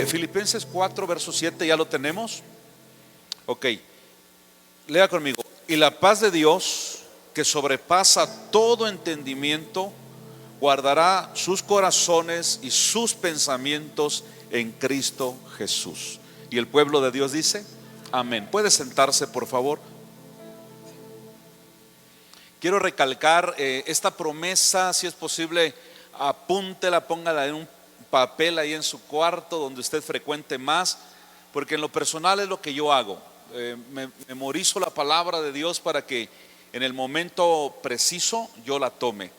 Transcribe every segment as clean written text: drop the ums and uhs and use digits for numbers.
Filipenses 4, verso 7, ¿ya lo tenemos? Ok, lea conmigo. Y la paz de Dios, que sobrepasa todo entendimiento, guardará sus corazones y sus pensamientos en Cristo Jesús. Y el pueblo de Dios dice, amén. ¿Puede sentarse, por favor? Quiero recalcar esta promesa, si es posible, apúntela, póngala en un papel ahí en su cuarto donde usted frecuente más, porque en lo personal es lo que yo hago. Me memorizo la palabra de Dios para que en el momento preciso yo la tome.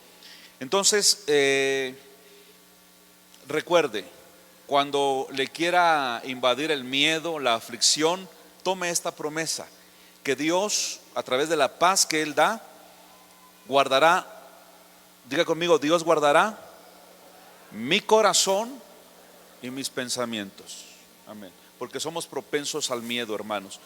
Entonces, recuerde, cuando le quiera invadir el miedo, la aflicción, tome esta promesa, que Dios, a través de la paz que Él da, guardará, diga conmigo, Dios guardará mi corazón y mis pensamientos. Amén. Porque somos propensos al miedo, hermanos.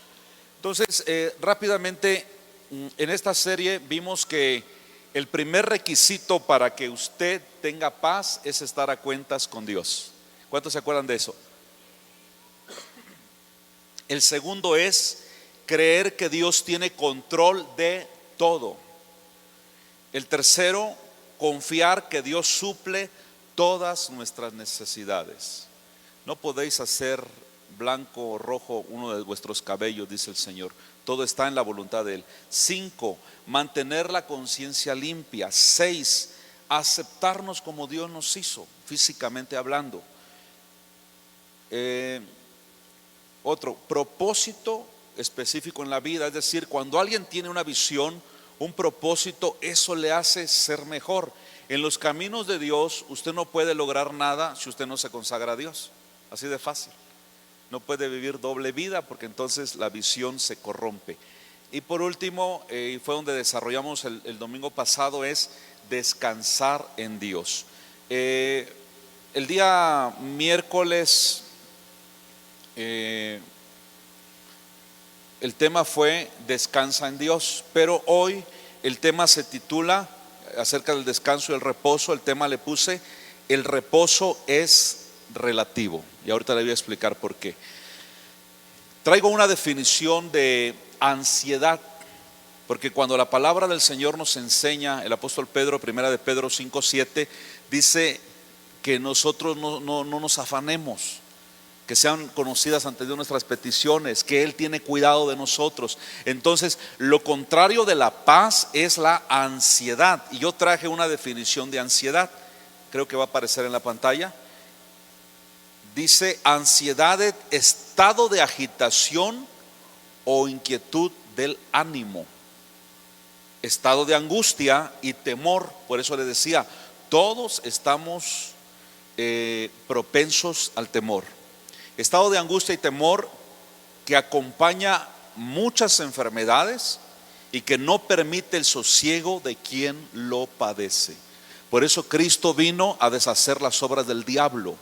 Entonces, rápidamente, en esta serie vimos que el primer requisito para que usted tenga paz es estar a cuentas con Dios. ¿Cuántos se acuerdan de eso? El segundo es creer que Dios tiene control de todo. El tercero, confiar que Dios suple todas nuestras necesidades. No podéis hacer blanco o rojo uno de vuestros cabellos, dice el Señor. Todo está en la voluntad de Él. 5, mantener la conciencia limpia. 6, aceptarnos como Dios nos hizo, físicamente hablando. Otro, propósito específico en la vida. Es decir, cuando alguien tiene una visión, un propósito, eso le hace ser mejor. En los caminos de Dios usted no puede lograr nada si usted no se consagra a Dios. Así de fácil. No puede vivir doble vida porque entonces la visión se corrompe. Y por último, y fue donde desarrollamos el domingo pasado, es descansar en Dios. El día miércoles el tema fue descansa en Dios, pero hoy el tema se titula acerca del descanso y el reposo. El tema le puse el reposo es relativo, y ahorita le voy a explicar por qué. Traigo una definición de ansiedad, porque cuando la palabra del Señor nos enseña, el apóstol Pedro, primera de Pedro 5:7, dice que nosotros no nos afanemos, que sean conocidas ante Dios nuestras peticiones, que Él tiene cuidado de nosotros. Entonces, lo contrario de la paz es la ansiedad. Y yo traje una definición de ansiedad, creo que va a aparecer en la pantalla. Dice: ansiedad, estado de agitación o inquietud del ánimo, estado de angustia y temor. Por eso le decía, todos estamos propensos al temor. Estado de angustia y temor que acompaña muchas enfermedades y que no permite el sosiego de quien lo padece. Por eso Cristo vino a deshacer las obras del diablo.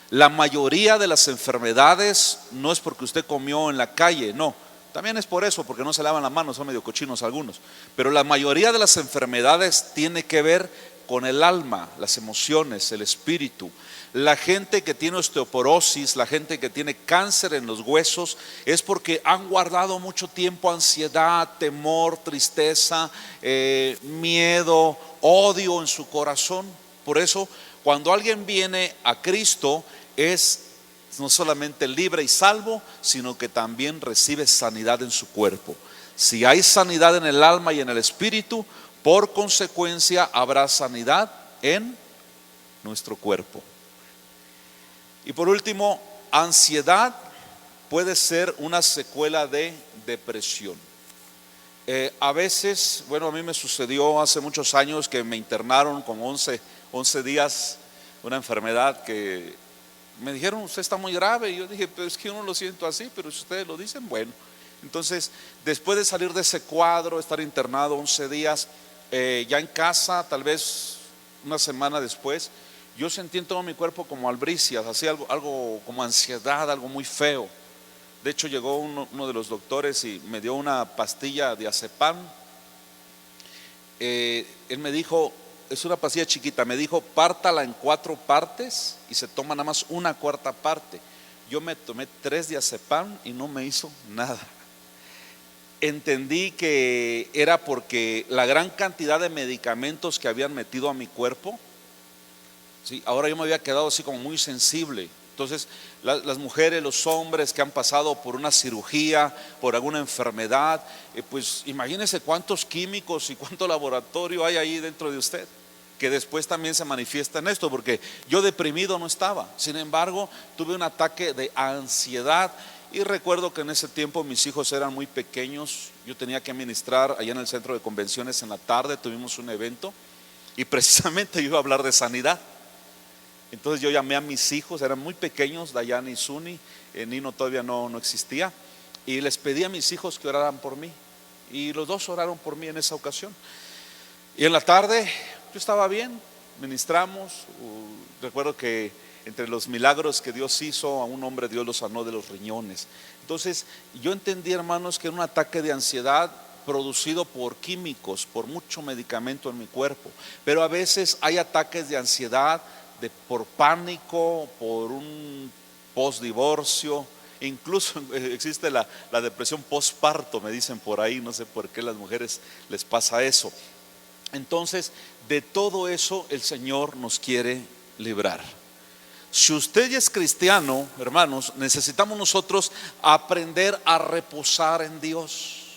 La mayoría de las enfermedades no es porque usted comió en la calle, no. También es por eso, porque no se lavan las manos, son medio cochinos algunos. Pero la mayoría de las enfermedades tiene que ver con el alma, las emociones, el espíritu. La gente que tiene osteoporosis, la gente que tiene cáncer en los huesos, es porque han guardado mucho tiempo ansiedad, temor, tristeza, miedo, odio en su corazón. Por eso, cuando alguien viene a Cristo, es no solamente libre y salvo, sino que también recibe sanidad en su cuerpo. Si hay sanidad en el alma y en el espíritu, por consecuencia habrá sanidad en nuestro cuerpo. Y por último, ansiedad puede ser una secuela de depresión. A veces, bueno, a mí me sucedió hace muchos años que me internaron con 11 días, una enfermedad que me dijeron: usted está muy grave. Y yo dije: pero es que yo no lo siento así, pero si ustedes lo dicen, bueno. Entonces, después de salir de ese cuadro, estar internado 11 días, ya en casa, tal vez una semana después, yo sentí en todo mi cuerpo como albricias, así algo como ansiedad, algo muy feo. De hecho, llegó uno de los doctores y me dio una pastilla de diazepam. Él me dijo, es una pastilla chiquita, me dijo: pártala en 4 partes y se toma nada más una cuarta parte, Yo me tomé 3 diazepam y no me hizo nada. Entendí que era porque la gran cantidad de medicamentos que habían metido a mi cuerpo, ¿sí? Ahora yo me había quedado así como muy sensible. Entonces las mujeres, los hombres que han pasado por una cirugía, por alguna enfermedad, pues imagínense cuántos químicos y cuánto laboratorio hay ahí dentro de usted, que después también se manifiesta en esto, porque yo deprimido no estaba. Sin embargo, tuve un ataque de ansiedad. Y recuerdo que en ese tiempo mis hijos eran muy pequeños. Yo tenía que ministrar allá en el centro de convenciones en la tarde. Tuvimos un evento y precisamente yo iba a hablar de sanidad. Entonces yo llamé a mis hijos, eran muy pequeños, Dayana y Suni. Nino todavía no existía. Y les pedí a mis hijos que oraran por mí. Y los dos oraron por mí en esa ocasión. Y en la tarde yo estaba bien, ministramos. Recuerdo que entre los milagros que Dios hizo, a un hombre Dios lo sanó de los riñones. Entonces yo entendí, hermanos, que era un ataque de ansiedad producido por químicos, por mucho medicamento en mi cuerpo. Pero a veces hay ataques de ansiedad por pánico, por un postdivorcio. Incluso existe la depresión postparto, me dicen por ahí. No sé por qué a las mujeres les pasa eso. Entonces, de todo eso el Señor nos quiere librar. Si usted ya es cristiano, hermanos, necesitamos nosotros aprender a reposar en Dios.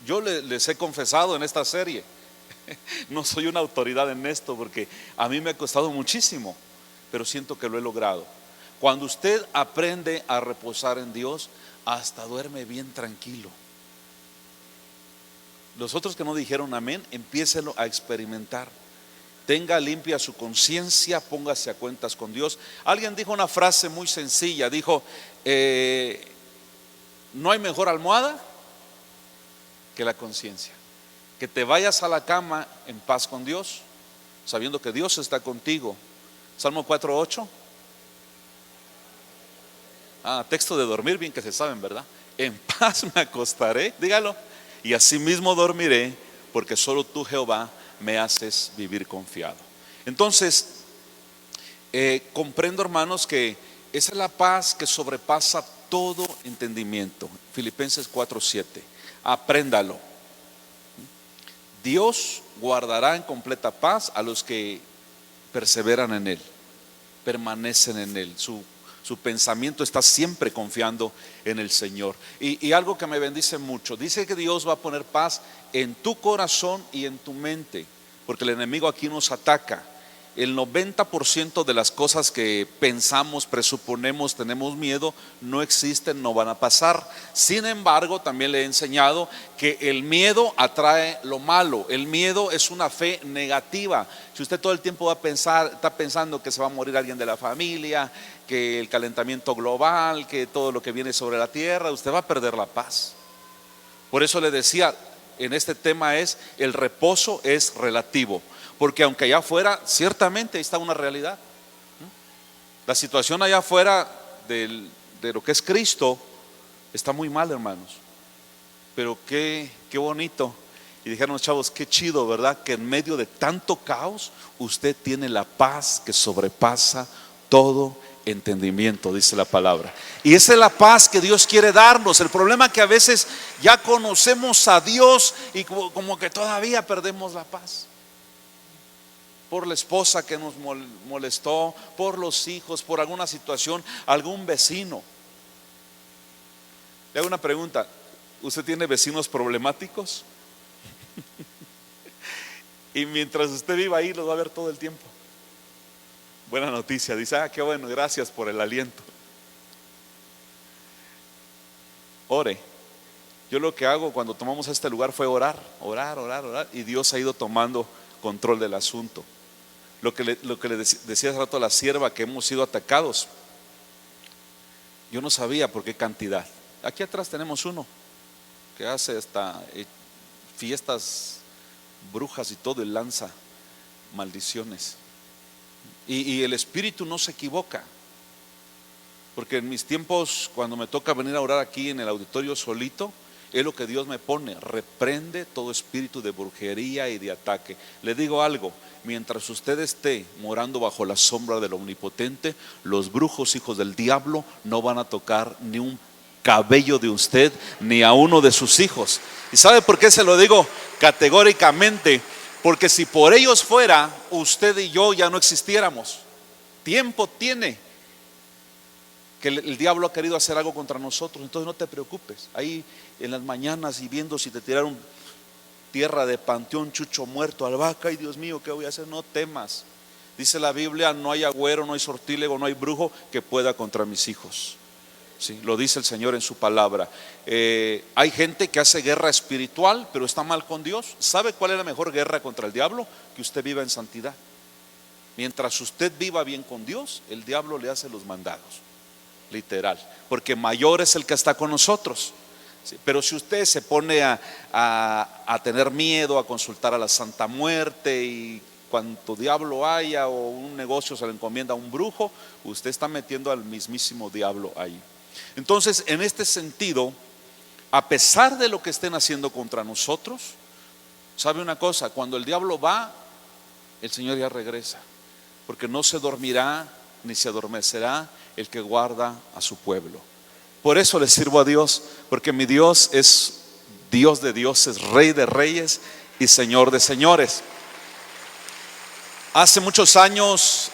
Yo les he confesado en esta serie, no soy una autoridad en esto porque a mí me ha costado muchísimo, pero siento que lo he logrado. Cuando usted aprende a reposar en Dios, hasta duerme bien tranquilo. Los otros que no dijeron amén, empiécenlo a experimentar. Tenga limpia su conciencia, póngase a cuentas con Dios. Alguien dijo una frase muy sencilla, dijo, no hay mejor almohada que la conciencia. Que te vayas a la cama en paz con Dios, sabiendo que Dios está contigo. Salmo 4:8. Texto de dormir, bien que se saben, ¿verdad? En paz me acostaré, dígalo, y asimismo dormiré, porque solo tú, Jehová, me haces vivir confiado. Entonces, comprendo, hermanos, que esa es la paz que sobrepasa todo entendimiento. Filipenses 4:7. Apréndalo. Dios guardará en completa paz a los que perseveran en Él, permanecen en Él. Su pensamiento está siempre confiando en el Señor. Y algo que me bendice mucho, dice que Dios va a poner paz en tu corazón y en tu mente, porque el enemigo aquí nos ataca. El 90% de las cosas que pensamos, presuponemos, tenemos miedo, no existen, no van a pasar. Sin embargo, también le he enseñado que el miedo atrae lo malo. El miedo es una fe negativa. Si usted todo el tiempo está pensando que se va a morir alguien de la familia, que el calentamiento global, que todo lo que viene sobre la tierra, usted va a perder la paz. Por eso le decía, en este tema el reposo es relativo. Porque aunque allá afuera, ciertamente está una realidad. La situación allá afuera de lo que es Cristo está muy mal, hermanos. Pero qué bonito. Y dijeron los chavos, qué chido, ¿verdad? Que en medio de tanto caos, usted tiene la paz que sobrepasa todo entendimiento, dice la palabra. Y esa es la paz que Dios quiere darnos. El problema es que a veces ya conocemos a Dios y como que todavía perdemos la paz. Por la esposa que nos molestó, por los hijos, por alguna situación, algún vecino. Le hago una pregunta, ¿usted tiene vecinos problemáticos? Y mientras usted viva ahí, los va a ver todo el tiempo. Buena noticia, dice, qué bueno, gracias por el aliento. Ore. Yo lo que hago cuando tomamos este lugar fue orar, y Dios ha ido tomando control del asunto. Lo que le decía hace rato a la sierva, que hemos sido atacados. Yo no sabía por qué cantidad. Aquí atrás tenemos uno que hace hasta fiestas brujas y todo, y lanza maldiciones. Y el espíritu no se equivoca. Porque en mis tiempos, cuando me toca venir a orar aquí en el auditorio solito, Es lo que Dios me pone: reprende todo espíritu de brujería y de ataque. Le digo algo: mientras usted esté morando bajo la sombra del Omnipotente, los brujos, hijos del diablo, no van a tocar ni un cabello de usted, ni a uno de sus hijos. ¿Y sabe por qué se lo digo categóricamente? Porque si por ellos fuera, usted y yo ya no existiéramos. Tiempo tiene que el diablo ha querido hacer algo contra nosotros. Entonces no te preocupes. Ahí en las mañanas y viendo si te tiraron tierra de panteón, chucho muerto, albahaca, ay Dios mío, ¿qué voy a hacer? No temas. Dice la Biblia: no hay agüero, no hay sortílego, no hay brujo que pueda contra mis hijos. Sí, lo dice el Señor en su palabra. Hay gente que hace guerra espiritual, pero está mal con Dios. ¿Sabe cuál es la mejor guerra contra el diablo? Que usted viva en santidad. Mientras usted viva bien con Dios, el diablo le hace los mandados, literal, porque mayor es el que está con nosotros. Sí, pero si usted se pone a tener miedo, a consultar a la Santa Muerte, y cuanto diablo haya, o un negocio se le encomienda a un brujo, usted está metiendo al mismísimo diablo ahí. Entonces, en este sentido, a pesar de lo que estén haciendo contra nosotros, ¿sabe una cosa? Cuando el diablo va, el Señor ya regresa, porque no se dormirá ni se adormecerá el que guarda a su pueblo. Por eso le sirvo a Dios, porque mi Dios es Dios de dioses, Rey de reyes y Señor de señores. Hace muchos años,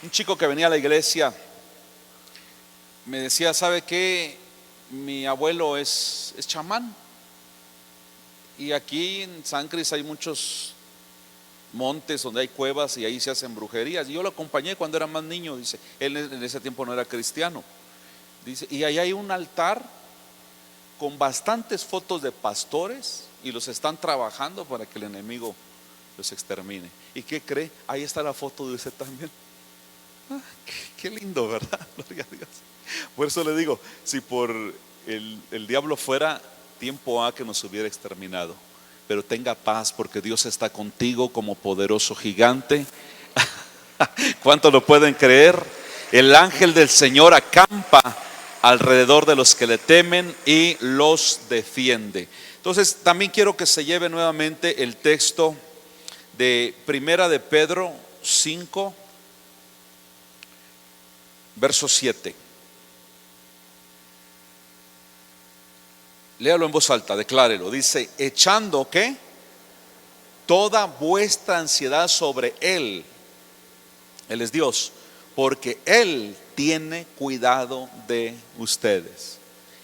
un chico que venía a la iglesia me decía: ¿sabe qué? Mi abuelo es chamán, y aquí en San Cris hay muchos montes donde hay cuevas y ahí se hacen brujerías. Y yo lo acompañé cuando era más niño. Dice, él en ese tiempo no era cristiano. Dice, y ahí hay un altar con bastantes fotos de pastores, y los están trabajando para que el enemigo los extermine. ¿Y qué cree? Ahí está la foto de usted también. Qué lindo, ¿verdad? Gloria a Dios. Por eso le digo, si por el diablo fuera, tiempo ha que nos hubiera exterminado. Pero tenga paz, porque Dios está contigo como poderoso gigante. ¿Cuántos lo pueden creer? El ángel del Señor acampa alrededor de los que le temen y los defiende. Entonces también quiero que se lleve nuevamente el texto de Primera de Pedro 5, verso 7. Léalo en voz alta, declárelo. Dice: echando ¿qué? Toda vuestra ansiedad sobre Él. Él es Dios, porque Él tiene cuidado de ustedes.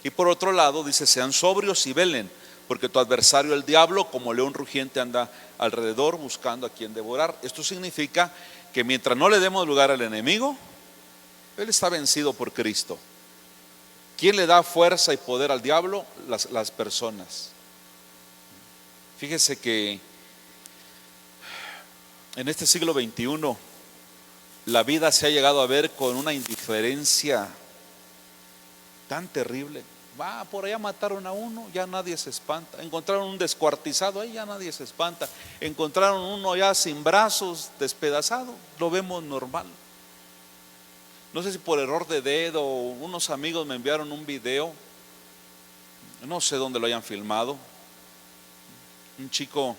Y por otro lado dice: sean sobrios y velen, porque tu adversario el diablo, como león rugiente, anda alrededor buscando a quien devorar. Esto significa que mientras no le demos lugar al enemigo, él está vencido por Cristo. ¿Quién le da fuerza y poder al diablo? Las personas. Fíjese que en este siglo XXI la vida se ha llegado a ver con una indiferencia tan terrible. Va, por allá mataron a uno, ya nadie se espanta. Encontraron un descuartizado, ahí ya nadie se espanta. Encontraron uno ya sin brazos, despedazado, lo vemos normal. No sé si por error de dedo, unos amigos me enviaron un video, no sé dónde lo hayan filmado. Un chico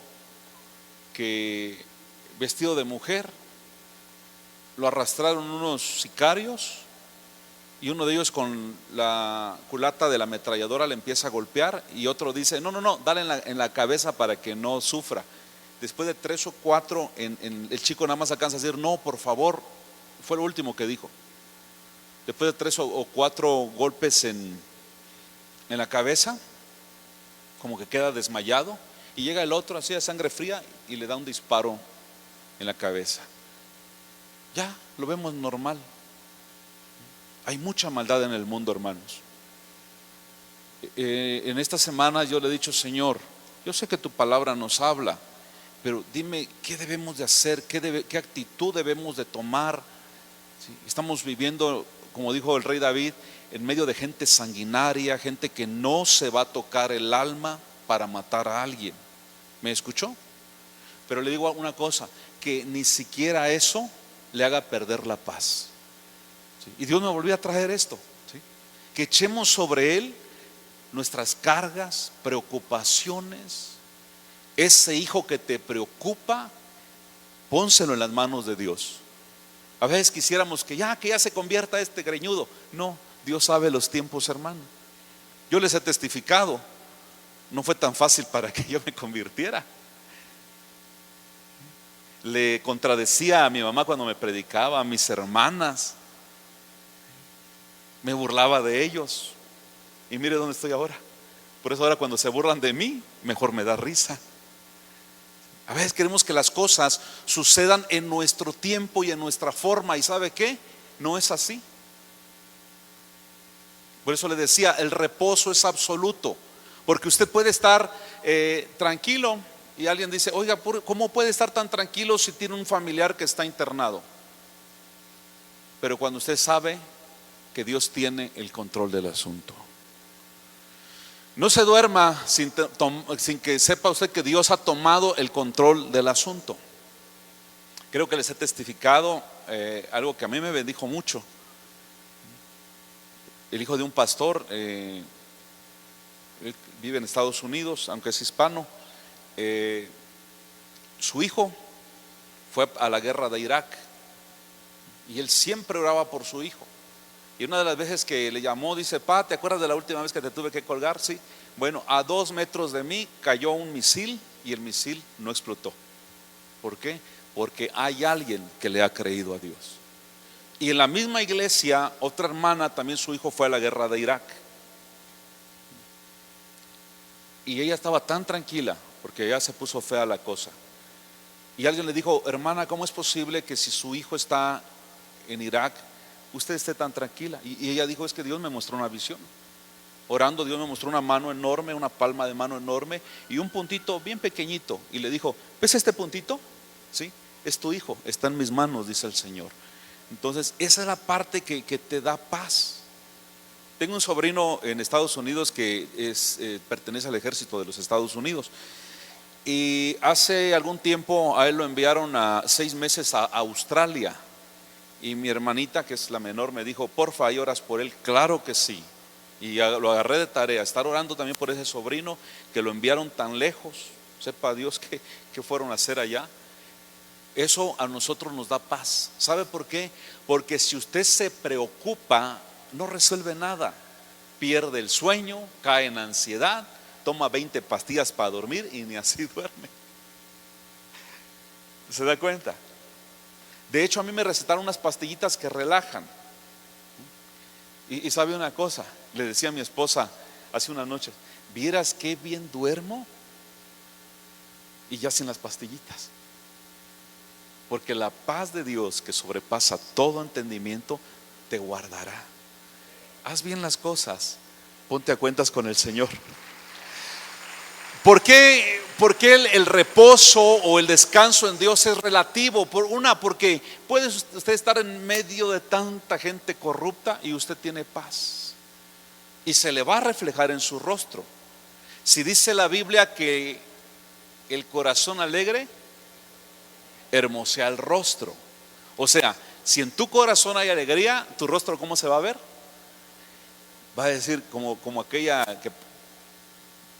que vestido de mujer, lo arrastraron unos sicarios, y uno de ellos con la culata de la ametralladora le empieza a golpear, y otro dice: no, dale en la cabeza para que no sufra. Después de 3 o 4, el chico nada más alcanza a decir: no, por favor. Fue lo último que dijo. Después de 3 o 4 golpes en la cabeza, como que queda desmayado, y llega el otro así de sangre fría y le da un disparo en la cabeza. Ya lo vemos normal. Hay mucha maldad en el mundo, hermanos. En esta semana yo le he dicho: Señor, yo sé que tu palabra nos habla, pero dime qué debemos de hacer, qué actitud debemos de tomar. ¿Sí? Estamos viviendo, como dijo el rey David, en medio de gente sanguinaria, gente que no se va a tocar el alma para matar a alguien. ¿Me escuchó? Pero le digo una cosa: que ni siquiera eso le haga perder la paz. ¿Sí? Y Dios me volvió a traer esto, ¿sí? Que echemos sobre Él nuestras cargas, preocupaciones, ese hijo que te preocupa, pónselo en las manos de Dios. A veces quisiéramos que ya se convierta este greñudo. No, Dios sabe los tiempos, hermano. Yo les he testificado, no fue tan fácil para que yo me convirtiera. Le contradecía a mi mamá cuando me predicaba, a mis hermanas, me burlaba de ellos. Y mire dónde estoy ahora. Por eso ahora cuando se burlan de mí, mejor me da risa. A veces queremos que las cosas sucedan en nuestro tiempo y en nuestra forma. ¿Y sabe qué? No es así. Por eso le decía, el reposo es absoluto. Porque usted puede estar tranquilo y alguien dice, oiga, ¿cómo puede estar tan tranquilo si tiene un familiar que está internado? Pero cuando usted sabe que Dios tiene el control del asunto. No se duerma sin que sepa usted que Dios ha tomado el control del asunto. Creo que les he testificado algo que a mí me bendijo mucho. El hijo de un pastor, él vive en Estados Unidos, aunque es hispano. Su hijo fue a la guerra de Irak y él siempre oraba por su hijo. Y una de las veces que le llamó, dice, pa, ¿te acuerdas de la última vez que te tuve que colgar? Sí. Bueno, a 2 metros de mí cayó un misil y el misil no explotó. ¿Por qué? Porque hay alguien que le ha creído a Dios. Y en la misma iglesia, otra hermana, también su hijo fue a la guerra de Irak. Y ella estaba tan tranquila, porque ya se puso fea la cosa. Y alguien le dijo, hermana, ¿cómo es posible que si su hijo está en Irak, usted esté tan tranquila? Y ella dijo, es que Dios me mostró una visión. Orando, Dios me mostró una mano enorme, una palma de mano enorme y un puntito bien pequeñito. Y le dijo, ¿ves este puntito? Sí, es tu hijo, está en mis manos, dice el Señor. Entonces, esa es la parte que te da paz. Tengo un sobrino en Estados Unidos que pertenece al ejército de los Estados Unidos. Y hace algún tiempo a él lo enviaron a 6 meses a Australia. Y mi hermanita, que es la menor, me dijo, porfa, ¿y oras por él? Claro que sí. Y lo agarré de tarea, estar orando también por ese sobrino que lo enviaron tan lejos. Sepa Dios qué fueron a hacer allá. Eso a nosotros nos da paz. ¿Sabe por qué? Porque si usted se preocupa, no resuelve nada. Pierde el sueño, cae en ansiedad, toma 20 pastillas para dormir y ni así duerme. ¿Se da cuenta? De hecho, a mí me recetaron unas pastillitas que relajan. Y sabe una cosa, le decía a mi esposa hace unas noches, ¿vieras qué bien duermo? Y ya sin las pastillitas. Porque la paz de Dios que sobrepasa todo entendimiento te guardará. Haz bien las cosas, ponte a cuentas con el Señor. ¿Por qué el reposo o el descanso en Dios es relativo? Porque puede usted estar en medio de tanta gente corrupta y usted tiene paz. Y se le va a reflejar en su rostro. Si dice la Biblia que el corazón alegre hermosea el rostro. O sea, si en tu corazón hay alegría, tu rostro ¿cómo se va a ver? Va a decir como aquella que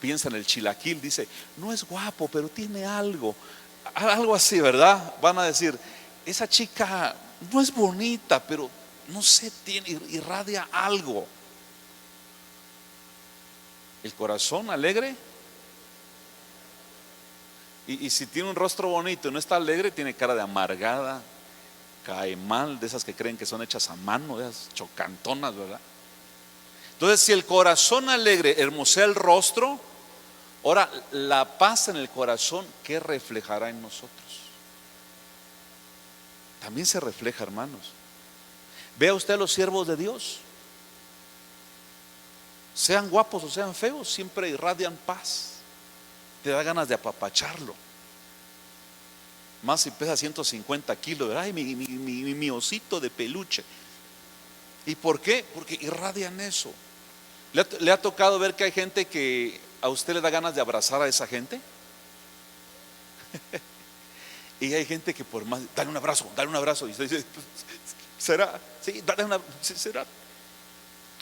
piensa en el chilaquil, dice, no es guapo, pero tiene algo así, ¿verdad? Van a decir, esa chica no es bonita, pero no sé, irradia algo. El corazón alegre. Y si tiene un rostro bonito y no está alegre, tiene cara de amargada, cae mal, de esas que creen que son hechas a mano, de esas chocantonas, ¿verdad? Entonces, si el corazón alegre hermosea el rostro, ahora la paz en el corazón, ¿qué reflejará en nosotros? También se refleja, hermanos. Vea usted a los siervos de Dios, sean guapos o sean feos, siempre irradian paz. Te da ganas de apapacharlo. Más si pesa 150 kilos, ay, mi osito de peluche. ¿Y por qué? Porque irradian eso. ¿Le ha tocado ver que hay gente que a usted le da ganas de abrazar a esa gente? Y hay gente que por más, dale un abrazo. Y usted dice, ¿será? Sí, dale una, ¿será?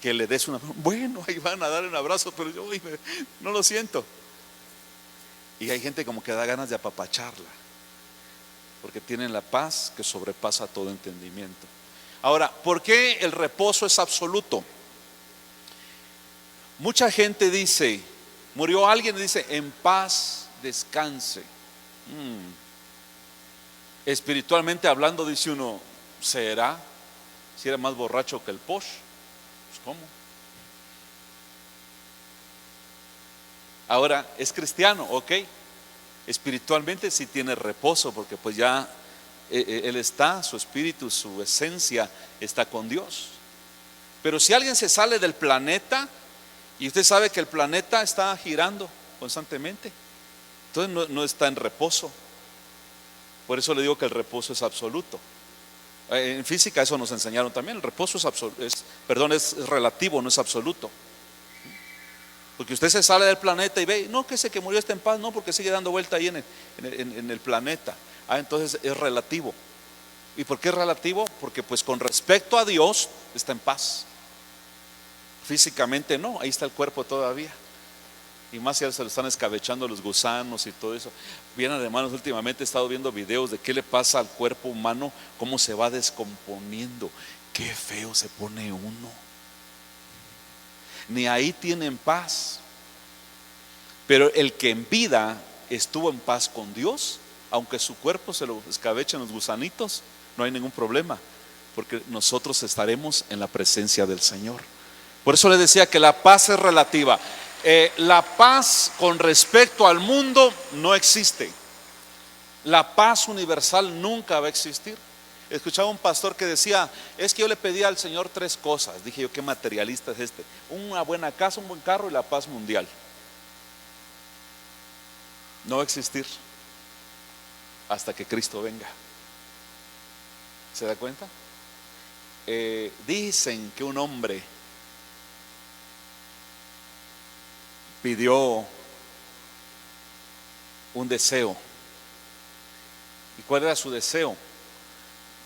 que le des una, bueno, ahí van a dar un abrazo, pero yo no lo siento. Y hay gente como que da ganas de apapacharla, porque tienen la paz que sobrepasa todo entendimiento. Ahora, ¿por qué el reposo es absoluto? Mucha gente dice, murió alguien y dice, en paz descanse. Espiritualmente hablando, dice uno, ¿será? Si era más borracho que el posh, pues ¿cómo? Ahora, es cristiano, ok. Espiritualmente sí tiene reposo, porque pues ya él está, su espíritu, su esencia está con Dios. Pero si alguien se sale del planeta, y usted sabe que el planeta está girando constantemente, entonces no está en reposo. Por eso le digo que el reposo es absoluto. En física eso nos enseñaron también. El reposo es relativo, no es absoluto. Porque usted se sale del planeta y ve, no, que ese que murió está en paz, no, porque sigue dando vuelta ahí en el planeta. Entonces es relativo. ¿Y por qué es relativo? Porque pues con respecto a Dios está en paz. Físicamente no, ahí está el cuerpo todavía. Y más si se lo están escabechando los gusanos y todo eso. Bien, hermanos, últimamente he estado viendo videos de qué le pasa al cuerpo humano, cómo se va descomponiendo. Qué feo se pone uno. Ni ahí tienen paz. Pero el que en vida estuvo en paz con Dios, aunque su cuerpo se lo escabechen los gusanitos, no hay ningún problema, porque nosotros estaremos en la presencia del Señor. Por eso le decía que la paz es relativa. La paz con respecto al mundo no existe. La paz universal nunca va a existir. Escuchaba un pastor que decía, es que yo le pedí al Señor 3 cosas. Dije yo, qué materialista es este: una buena casa, un buen carro y la paz mundial. No va a existir hasta que Cristo venga. ¿Se da cuenta? Dicen que un hombre pidió un deseo. ¿Y cuál era su deseo?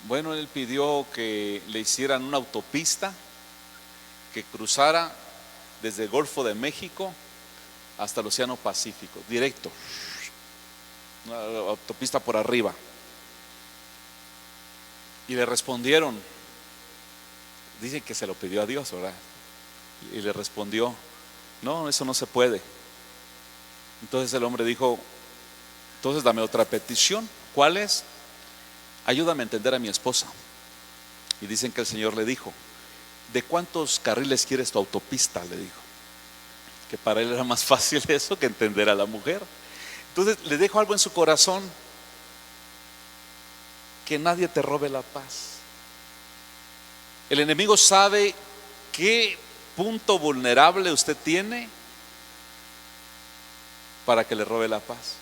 Bueno, él pidió que le hicieran una autopista que cruzara desde el Golfo de México hasta el Océano Pacífico, directo, una autopista por arriba. Y le respondieron, dicen que se lo pidió a Dios, ¿verdad? Y le respondió, no, eso no se puede. Entonces el hombre dijo, entonces dame otra petición. ¿Cuál es? Ayúdame a entender a mi esposa. Y dicen que el Señor le dijo, ¿de cuántos carriles quieres tu autopista? Le dijo. Que para él era más fácil eso que entender a la mujer. Entonces le dejo algo en su corazón: que nadie te robe la paz. El enemigo sabe qué punto vulnerable usted tiene para que le robe la paz.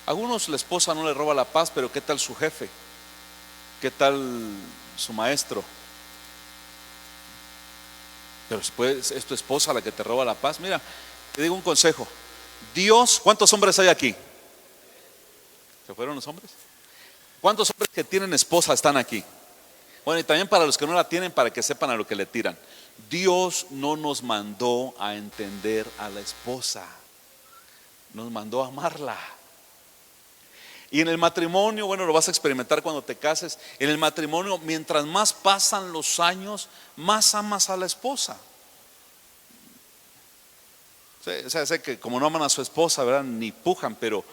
A algunos la esposa no le roba la paz, pero ¿qué tal su jefe? ¿Qué tal su maestro? Pero después es tu esposa la que te roba la paz. Mira, te digo un consejo. Dios, ¿cuántos hombres hay aquí? ¿Se fueron los hombres? ¿Cuántos hombres que tienen esposa están aquí? Bueno, y también para los que no la tienen, para que sepan a lo que le tiran. Dios no nos mandó a entender a la esposa, nos mandó a amarla. Y en el matrimonio, bueno, lo vas a experimentar cuando te cases. En el matrimonio, mientras más pasan los años, más amas a la esposa. O sea, sé que como no aman a su esposa, ¿verdad? Ni pujan, pero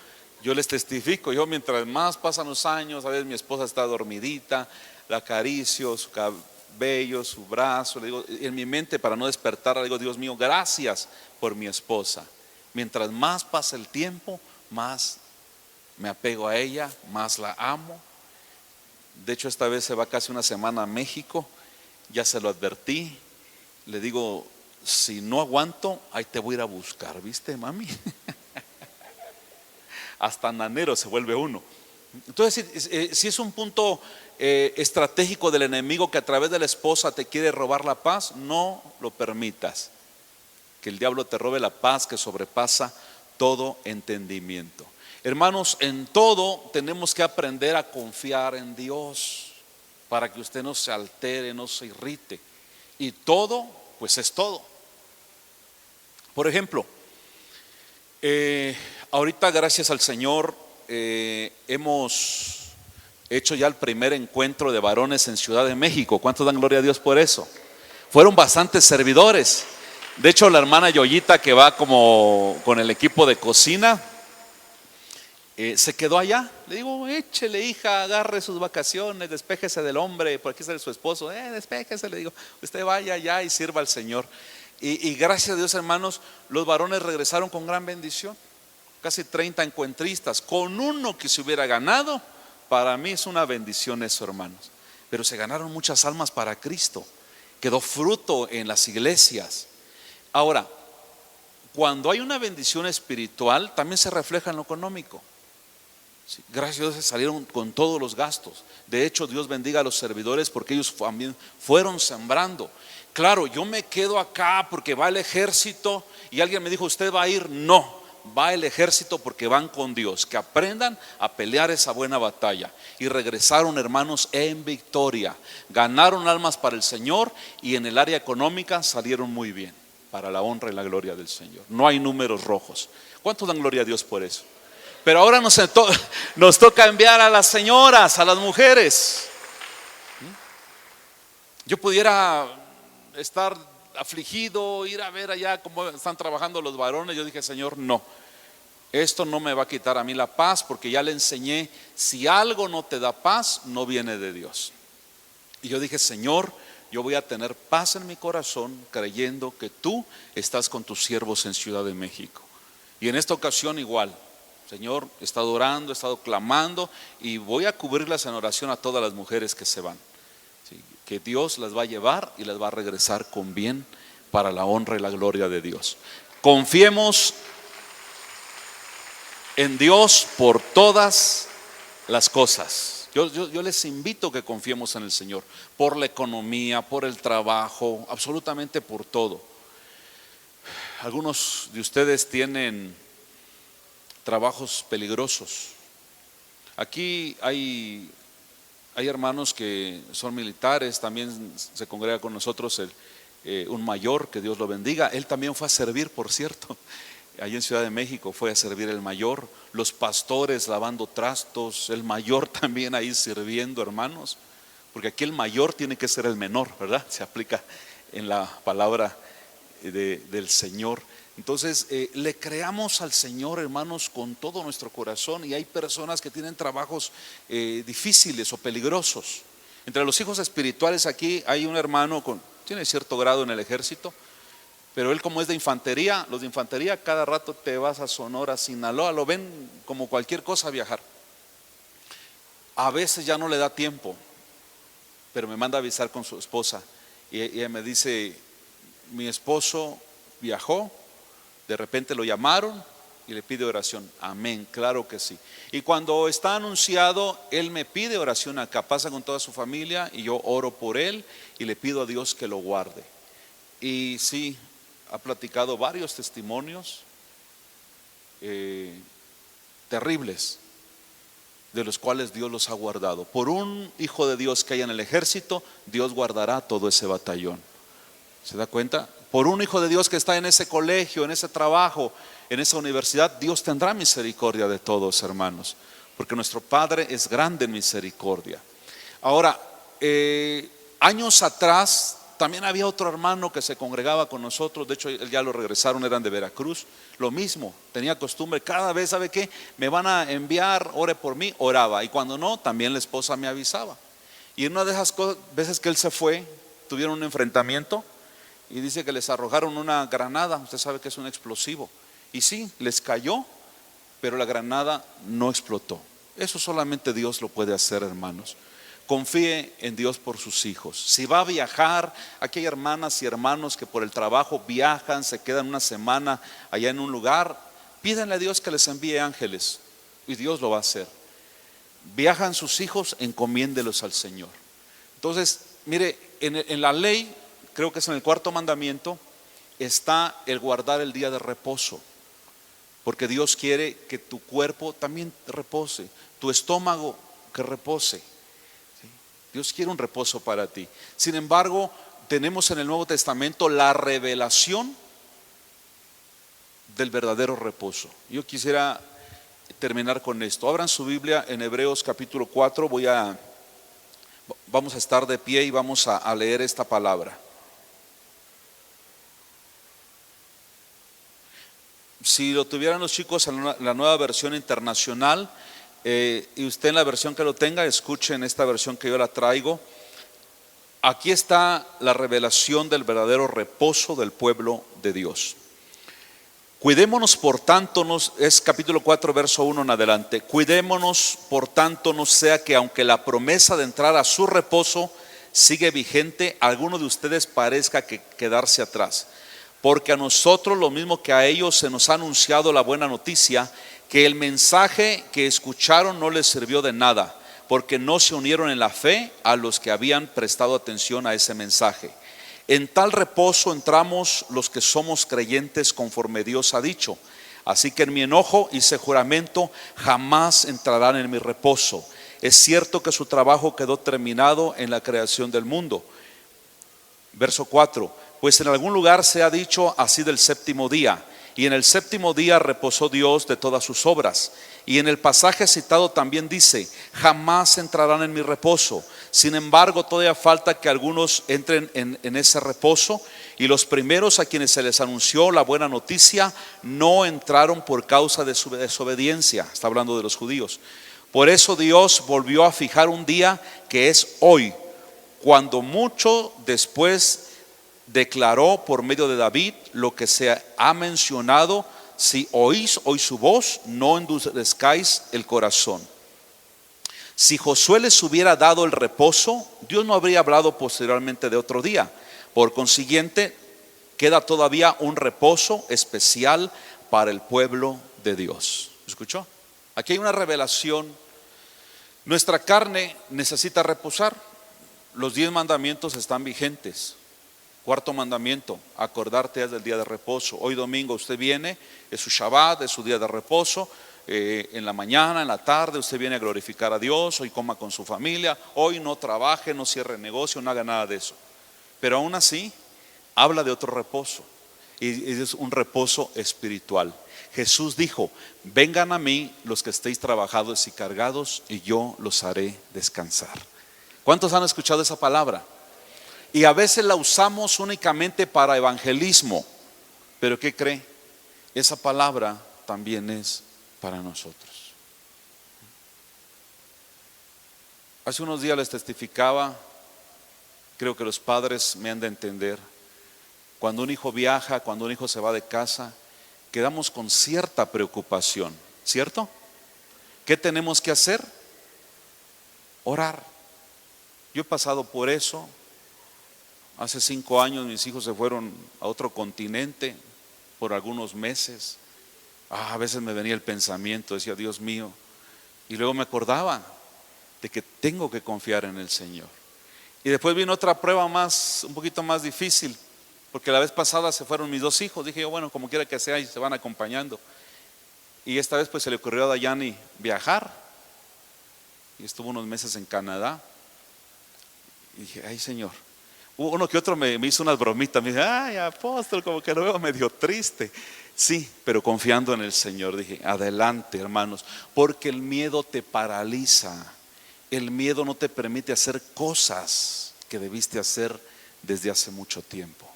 yo les testifico. Yo mientras más pasan los años, a veces mi esposa está dormidita, la acaricio, su cabello, su brazo. Le digo, en mi mente, para no despertarla, le digo, Dios mío, gracias por mi esposa. Mientras más pasa el tiempo, más me apego a ella, más la amo. De hecho, esta vez se va casi una semana a México. Ya se lo advertí. Le digo, si no aguanto, ahí te voy a ir a buscar, ¿viste, mami? Hasta nanero se vuelve uno. Entonces, si es un punto estratégico del enemigo que a través de la esposa te quiere robar la paz, no lo permitas. Que el diablo te robe la paz que sobrepasa todo entendimiento. Hermanos, en todo tenemos que aprender a confiar en Dios para que usted no se altere, no se irrite. Y todo pues es todo. Por ejemplo, ahorita gracias al Señor hemos hecho ya el primer encuentro de varones en Ciudad de México. ¿Cuántos dan gloria a Dios por eso? Fueron bastantes servidores. De hecho, la hermana Yoyita, que va como con el equipo de cocina, se quedó allá. Le digo, échele, hija, agarre sus vacaciones, despéjese del hombre, por aquí sale su esposo, despéjese, le digo, usted vaya allá y sirva al Señor. Y gracias a Dios, hermanos, los varones regresaron con gran bendición. Casi 30 encuentristas, con uno que se hubiera ganado. Para mí es una bendición eso, hermanos. Pero se ganaron muchas almas para Cristo. Quedó fruto en las iglesias. Ahora, cuando hay una bendición espiritual, también se refleja en lo económico. Sí, gracias a Dios salieron con todos los gastos. De hecho, Dios bendiga a los servidores porque ellos también fueron sembrando. Claro, yo me quedo acá porque va el ejército y alguien me dijo, ¿usted va a ir? No, va el ejército porque van con Dios. Que aprendan a pelear esa buena batalla. Y regresaron, hermanos, en victoria. Ganaron almas para el Señor y en el área económica salieron muy bien, para la honra y la gloria del Señor. No hay números rojos. ¿Cuántos dan gloria a Dios por eso? Pero ahora nos toca enviar a las señoras, a las mujeres. Yo pudiera estar afligido, ir a ver allá cómo están trabajando los varones. Yo dije, Señor, no, esto no me va a quitar a mí la paz, porque ya le enseñé, si algo no te da paz, no viene de Dios. Y yo dije, Señor, yo voy a tener paz en mi corazón creyendo que tú estás con tus siervos en Ciudad de México. Y en esta ocasión igual, Señor, he estado orando, he estado clamando y voy a cubrirlas en oración a todas las mujeres que se van. ¿Sí? Que Dios las va a llevar y las va a regresar con bien para la honra y la gloria de Dios. Confiemos en Dios por todas las cosas. Yo les invito a que confiemos en el Señor por la economía, por el trabajo, absolutamente por todo. Algunos de ustedes tienen trabajos peligrosos. Aquí hay hermanos que son militares, también se congrega con nosotros un mayor, que Dios lo bendiga. Él también fue a servir, por cierto, allí en Ciudad de México fue a servir el mayor. Los pastores lavando trastos, el mayor también ahí sirviendo, hermanos, porque aquí el mayor tiene que ser el menor, ¿verdad? Se aplica en la palabra del Señor. Entonces le creamos al Señor, hermanos, con todo nuestro corazón. Y hay personas que tienen trabajos difíciles o peligrosos. Entre los hijos espirituales aquí hay un hermano tiene cierto grado en el ejército, pero él, como es de infantería, los de infantería cada rato te vas a Sonora, Sinaloa, lo ven como cualquier cosa viajar. A veces ya no le da tiempo, pero me manda a avisar con su esposa y ella me dice, mi esposo viajó, de repente lo llamaron y le pide oración. Amén, claro que sí. Y cuando está anunciado, él me pide oración acá, pasa con toda su familia y yo oro por él y le pido a Dios que lo guarde. Y sí, ha platicado varios testimonios terribles, de los cuales Dios los ha guardado. Por un hijo de Dios que haya en el ejército, Dios guardará todo ese batallón. ¿Se da cuenta? Por un hijo de Dios que está en ese colegio, en ese trabajo, en esa universidad, Dios tendrá misericordia de todos, hermanos, porque nuestro Padre es grande en misericordia. Ahora, años atrás también había otro hermano que se congregaba con nosotros. De hecho, ya lo regresaron, eran de Veracruz. Lo mismo, tenía costumbre, cada vez, ¿sabe qué? Me van a enviar, ore por mí, oraba. Y cuando no, también la esposa me avisaba. Y en una de esas veces que él se fue, tuvieron un enfrentamiento y dice que les arrojaron una granada. Usted sabe que es un explosivo. Y sí, les cayó, pero la granada no explotó. Eso solamente Dios lo puede hacer, hermanos. Confíe en Dios por sus hijos. Si va a viajar, aquí hay hermanas y hermanos que por el trabajo viajan, se quedan una semana allá en un lugar, pídanle a Dios que les envíe ángeles y Dios lo va a hacer. Viajan sus hijos, encomiéndelos al Señor. Entonces, mire, en la ley, creo que es en el 4.º mandamiento, está el guardar el día de reposo, porque Dios quiere que tu cuerpo también repose, tu estómago que repose. Dios quiere un reposo para ti. Sin embargo, tenemos en el Nuevo Testamento la revelación del verdadero reposo. Yo quisiera terminar con esto. Abran su Biblia en Hebreos capítulo 4. Vamos a estar de pie y vamos a leer esta palabra. Si lo tuvieran los chicos en la nueva versión internacional, y usted en la versión que lo tenga, escuchen esta versión que yo la traigo. Aquí está la revelación del verdadero reposo del pueblo de Dios. Cuidémonos por tanto, es capítulo 4 verso 1 en adelante. Cuidémonos por tanto, no sea que aunque la promesa de entrar a su reposo sigue vigente, alguno de ustedes parezca que quedarse atrás. Porque a nosotros, lo mismo que a ellos, se nos ha anunciado la buena noticia, que el mensaje que escucharon no les sirvió de nada, porque no se unieron en la fe a los que habían prestado atención a ese mensaje. En tal reposo entramos los que somos creyentes, conforme Dios ha dicho. Así que en mi enojo hice juramento, jamás entrarán en mi reposo. Es cierto que su trabajo quedó terminado en la creación del mundo. Verso 4. Pues en algún lugar se ha dicho así del séptimo día, y en el séptimo día reposó Dios de todas sus obras. Y en el pasaje citado también dice, jamás entrarán en mi reposo. Sin embargo, todavía falta que algunos entren en ese reposo, y los primeros a quienes se les anunció la buena noticia no entraron por causa de su desobediencia. Está hablando de los judíos. Por eso Dios volvió a fijar un día, que es hoy, cuando mucho después declaró por medio de David lo que se ha mencionado: si oís hoy su voz, no endurezcáis el corazón. Si Josué les hubiera dado el reposo, Dios no habría hablado posteriormente de otro día. Por consiguiente, queda todavía un reposo especial para el pueblo de Dios. ¿Escuchó? Aquí hay una revelación. Nuestra carne necesita reposar. Los 10 mandamientos están vigentes. Cuarto mandamiento, acordarte del día de reposo. Hoy domingo usted viene, es su Shabbat, es su día de reposo. En la mañana, en la tarde, usted viene a glorificar a Dios. Hoy coma con su familia. Hoy no trabaje, no cierre negocio, no haga nada de eso. Pero aún así, habla de otro reposo. Y es un reposo espiritual. Jesús dijo: vengan a mí los que estéis trabajados y cargados, y yo los haré descansar. ¿Cuántos han escuchado esa palabra? Y a veces la usamos únicamente para evangelismo. Pero ¿qué cree? Esa palabra también es para nosotros. Hace unos días les testificaba, creo que los padres me han de entender, cuando un hijo viaja, cuando un hijo se va de casa, quedamos con cierta preocupación, ¿cierto? ¿Qué tenemos que hacer? Orar. Yo he pasado por eso. Hace 5 años mis hijos se fueron a otro continente por algunos meses. A veces me venía el pensamiento, decía: Dios mío. Y luego me acordaba de que tengo que confiar en el Señor. Y después vino otra prueba un poquito más difícil, porque la vez pasada se fueron mis 2 hijos. Dije yo, bueno, como quiera que sea, y se van acompañando. Y esta vez pues se le ocurrió a Dayani viajar. Y estuvo unos meses en Canadá. Y dije: ay, Señor. Hubo uno que otro me hizo unas bromitas. Me dice: ay, apóstol, como que lo veo medio triste. Sí, pero confiando en el Señor dije: adelante, hermanos, porque el miedo te paraliza. El miedo no te permite hacer cosas que debiste hacer desde hace mucho tiempo.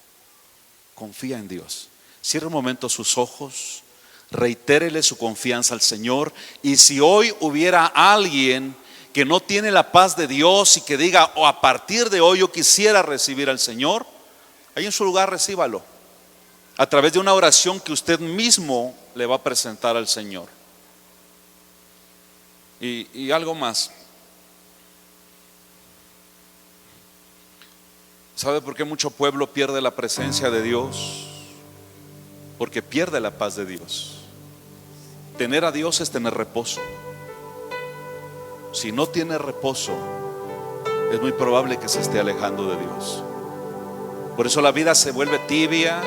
Confía en Dios. Cierre un momento sus ojos, reitérele su confianza al Señor. Y si hoy hubiera alguien que no tiene la paz de Dios y que diga: a partir de hoy yo quisiera recibir al Señor, ahí en su lugar recíbalo, a través de una oración que usted mismo le va a presentar al Señor. Y algo más. ¿Sabe por qué mucho pueblo pierde la presencia de Dios? Porque pierde la paz de Dios. Tener a Dios es tener reposo. Si no tiene reposo, es muy probable que se esté alejando de Dios. Por eso la vida se vuelve tibia,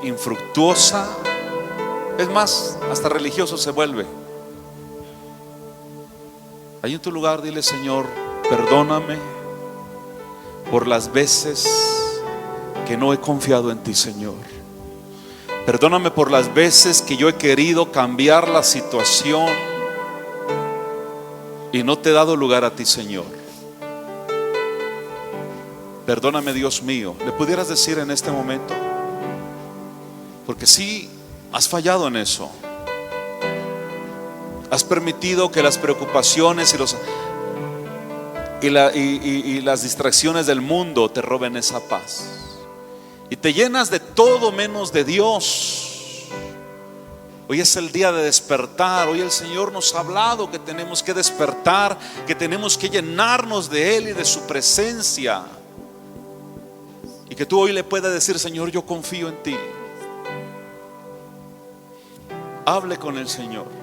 infructuosa. Es más, hasta religioso se vuelve. Ahí en tu lugar dile: Señor, perdóname, por las veces que no he confiado en ti, Señor. Perdóname por las veces que yo he querido cambiar la situación y no te he dado lugar a ti, Señor. Perdóname, Dios mío. ¿Le pudieras decir en este momento? Porque sí, has fallado en eso. Has permitido que las preocupaciones y las distracciones del mundo te roben esa paz. Y te llenas de todo menos de Dios. Hoy es el día de despertar. Hoy el Señor nos ha hablado que tenemos que despertar, que tenemos que llenarnos de Él y de su presencia. Y que tú hoy le puedas decir: Señor, yo confío en ti. Hable con el Señor.